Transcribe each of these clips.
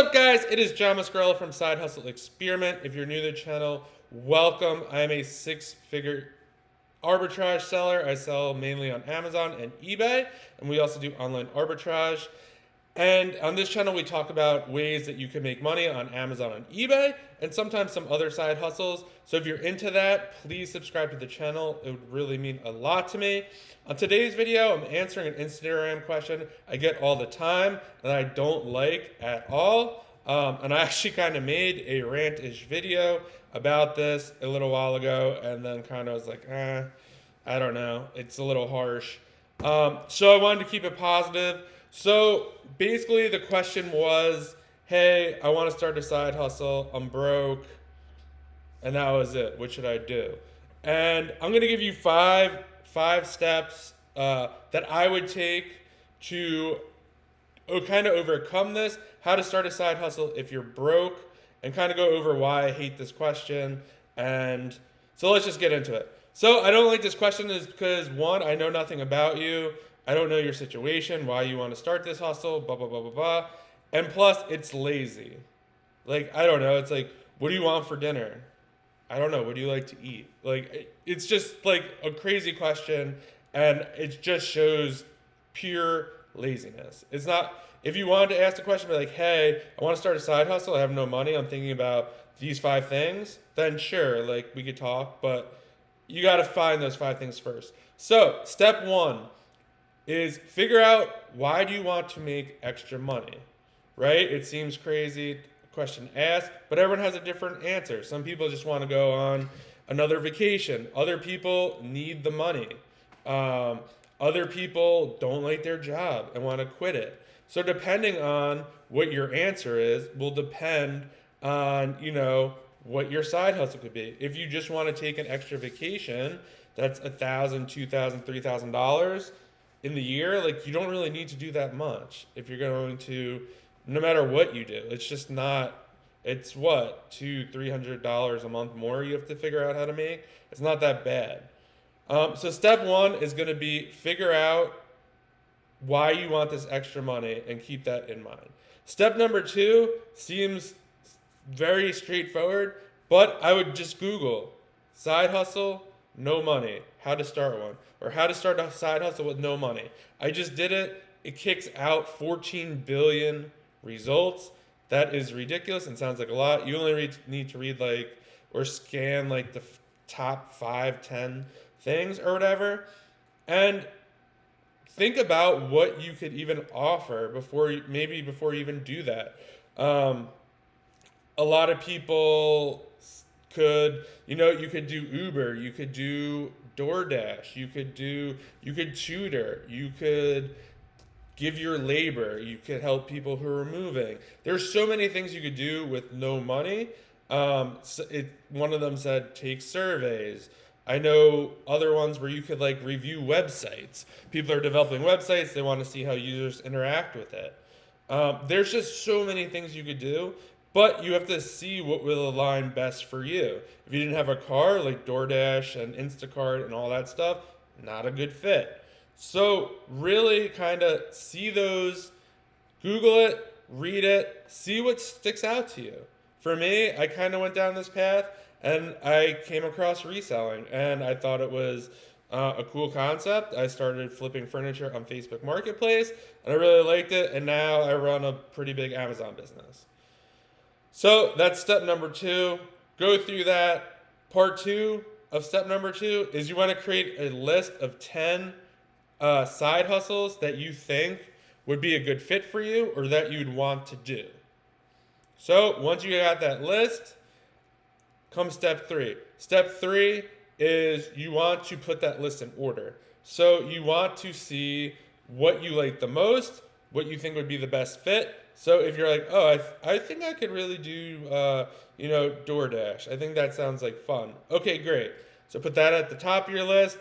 up, guys? It is John Muscarello from Side Hustle Experiment. If you're new to the channel, welcome. I am a six-figure arbitrage seller. I sell mainly on Amazon and eBay, and we also do online arbitrage. And on this channel, we talk about ways that you can make money on Amazon and eBay, and sometimes some other side hustles. So if you're into that, please subscribe to the channel. It would really mean a lot to me. On today's video, I'm answering an Instagram question I get all the time that I don't like at all. And I actually kind of made a rant-ish video about this a little while ago, and then kind of was like, I don't know, it's a little harsh. So I wanted to keep it positive. So basically the question was, hey, I want to start a side hustle, I'm broke, and that was it. What should I do? And I'm going to give you five steps that I would take to kind of overcome this, how to start a side hustle if you're broke, and kind of go over why I hate this question. And so let's just get into it. So I don't like this question is because, one, I know nothing about you. I don't know your situation, why you want to start this hustle, blah, blah, blah, blah, blah. And plus, it's lazy. Like, I don't know. It's like, what do you want for dinner? I don't know. What do you like to eat? Like, it's just like a crazy question, and it just shows pure laziness. It's not, if you wanted to ask the question, be like, hey, I want to start a side hustle. I have no money. I'm thinking about these 5 things. Then sure, like, we could talk, but you got to find those 5 things first. So step 1 is figure out, why do you want to make extra money, right? It seems crazy question asked, but everyone has a different answer. Some people just want to go on another vacation. Other people need the money. Other people don't like their job and want to quit it. So depending on what your answer is will depend on, what your side hustle could be. If you just want to take an extra vacation, that's $1,000, $2,000, $3,000 in the year. Like, you don't really need to do that much if you're going to, no matter what you do. It's just not, it's what, $200-$300 a month more you have to figure out how to make. It's not that bad. So step 1 is going to be figure out why you want this extra money and keep that in mind. Step number 2 seems very straightforward, but I would just Google side hustle, no money, how to start one, or how to start a side hustle with no money. I just did it. It kicks out 14 billion results. That is ridiculous and sounds like a lot. You only need to read or scan the top 5, 10 things or whatever, and think about what you could even offer before you even do that. A lot of people could, you could do Uber, you could do DoorDash, you could tutor, you could give your labor, you could help people who are moving. There's so many things you could do with no money. One of them said take surveys. I know other ones where you could review websites. People are developing websites, they want to see how users interact with it. There's just so many things you could do, but you have to see what will align best for you. If you didn't have a car, like DoorDash and Instacart and all that stuff, not a good fit. So really kind of see those, Google it, read it, see what sticks out to you. For me, I kind of went down this path and I came across reselling and I thought it was a cool concept. I started flipping furniture on Facebook Marketplace and I really liked it, and now I run a pretty big Amazon business. So that's step number 2. Go through that. Part 2 of step number 2 is you want to create a list of 10 side hustles that you think would be a good fit for you or that you'd want to do. So once you got that list, comes step 3. Step 3 is you want to put that list in order. So you want to see what you like the most, what you think would be the best fit. So if you're like, oh, I think I could really do, DoorDash. I think that sounds like fun. Okay, great. So put that at the top of your list.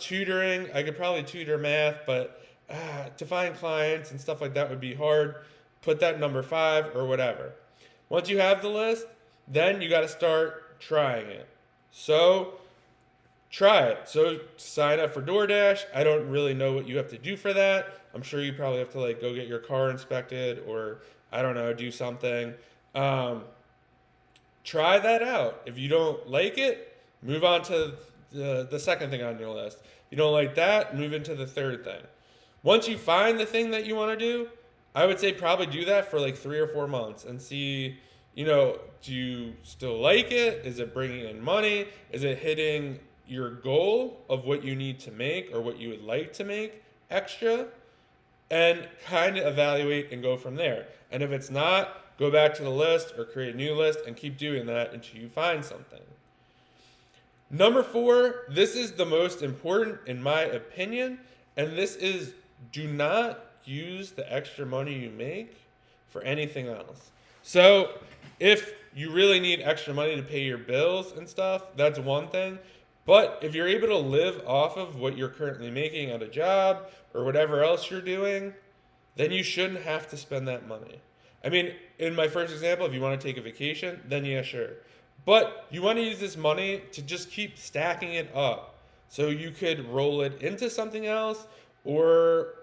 Tutoring, I could probably tutor math, but to find clients and stuff like that would be hard. Put that number 5 or whatever. Once you have the list, then you got to start trying it. So try it. So sign up for DoorDash. I don't really know what you have to do for that. I'm sure you probably have to go get your car inspected, or I don't know, do something. Try that out. If you don't like it, move on to the second thing on your list. If you don't like that, move into the third thing. Once you find the thing that you want to do, I would say probably do that for like 3 or 4 months and see, do you still like it? Is it bringing in money? Is it hitting your goal of what you need to make or what you would like to make extra? And kind of evaluate and go from there. And if it's not, go back to the list or create a new list and keep doing that until you find something. Number 4, this is the most important in my opinion, and this is do not use the extra money you make for anything else. So if you really need extra money to pay your bills and stuff, that's one thing. But if you're able to live off of what you're currently making at a job or whatever else you're doing, then you shouldn't have to spend that money. I mean, in my first example, if you want to take a vacation, then yeah, sure. But you want to use this money to just keep stacking it up. So you could roll it into something else or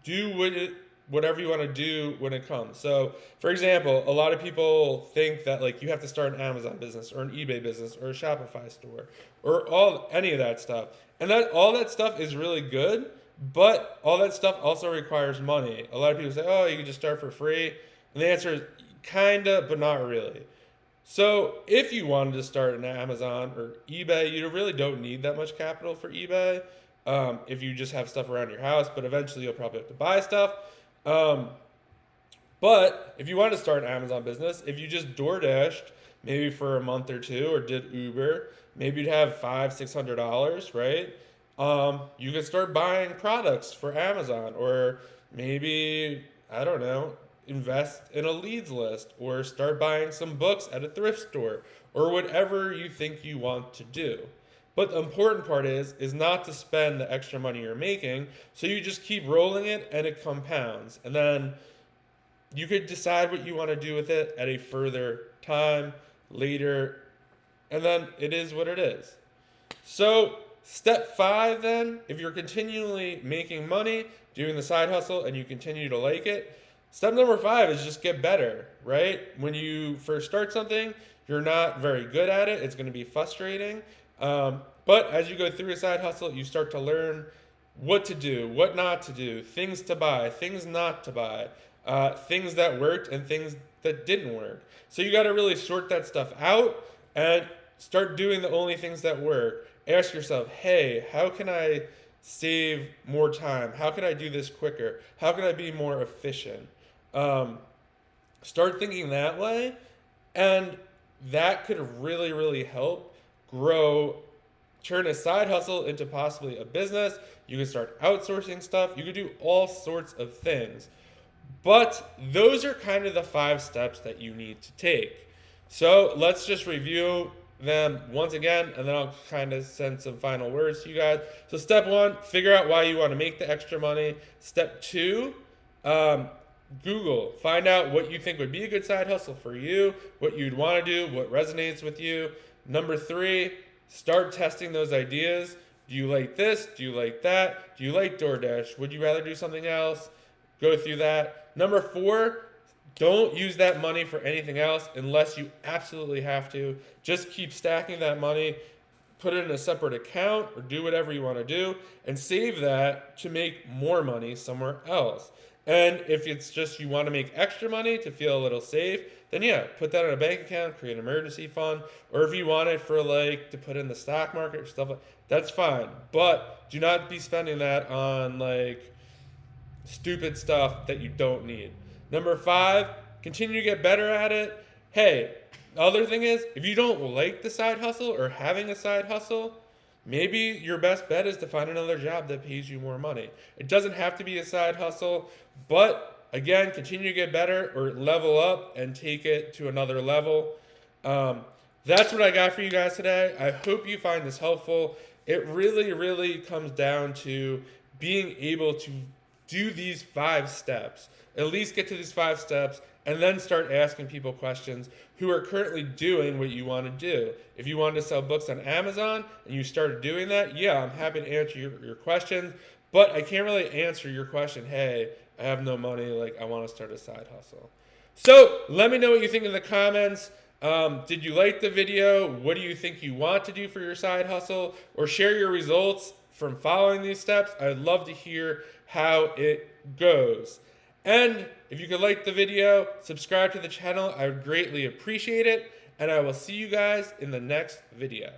do whatever you want to do when it comes. So, for example, a lot of people think that like you have to start an Amazon business or an eBay business or a Shopify store or any of that stuff. And all that stuff is really good, but all that stuff also requires money. A lot of people say, "Oh, you can just start for free." And the answer is kinda, but not really. So if you wanted to start an Amazon or eBay, you really don't need that much capital for eBay. If you just have stuff around your house, but eventually you'll probably have to buy stuff. But if you want to start an Amazon business, if you just DoorDashed maybe for a month or two or did Uber, maybe you'd have $500-600, right? You could start buying products for Amazon or maybe, I don't know, invest in a leads list or start buying some books at a thrift store or whatever you think you want to do. But the important part is not to spend the extra money you're making, so you just keep rolling it and it compounds. And then you could decide what you want to do with it at a further time, later, and then it is what it is. So step 5 then, if you're continually making money, doing the side hustle, and you continue to like it, step number 5 is just get better, right? When you first start something, you're not very good at it. It's going to be frustrating. But as you go through a side hustle, you start to learn what to do, what not to do, things to buy, things not to buy, things that worked and things that didn't work. So you got to really sort that stuff out and start doing the only things that work. Ask yourself, hey, how can I save more time? How can I do this quicker? How can I be more efficient? Start thinking that way, and that could really, really help turn a side hustle into possibly a business. You can start outsourcing stuff. You can do all sorts of things. But those are kind of the 5 steps that you need to take. So let's just review them once again, and then I'll kind of send some final words to you guys. So step 1, figure out why you want to make the extra money. Step 2, Google. Find out what you think would be a good side hustle for you, what you'd want to do, what resonates with you. Number 3, start testing those ideas. Do you like this? Do you like that? Do you like DoorDash? Would you rather do something else? Go through that. Number 4, don't use that money for anything else unless you absolutely have to. Just keep stacking that money, put it in a separate account, or do whatever you want to do, and save that to make more money somewhere else. And if it's just you want to make extra money to feel a little safe, then yeah, put that in a bank account, create an emergency fund, or if you want it for like to put in the stock market or stuff like that's fine. But do not be spending that on like stupid stuff that you don't need. Number 5, continue to get better at it. Hey, the other thing is, if you don't like the side hustle or having a side hustle, maybe your best bet is to find another job that pays you more money. It doesn't have to be a side hustle, but again, continue to get better or level up and take it to another level. That's what I got for you guys today. I hope you find this helpful. It really, really comes down to being able to do these 5 steps. At least get to these 5 steps and then start asking people questions who are currently doing what you want to do. If you wanted to sell books on Amazon and you started doing that, yeah, I'm happy to answer your questions, but I can't really answer your question, hey, I have no money, like I want to start a side hustle. So let me know what you think in the comments. Did you like the video? What do you think you want to do for your side hustle? Or share your results from following these steps. I'd love to hear how it goes. And if you could like the video, subscribe to the channel, I would greatly appreciate it. And I will see you guys in the next video.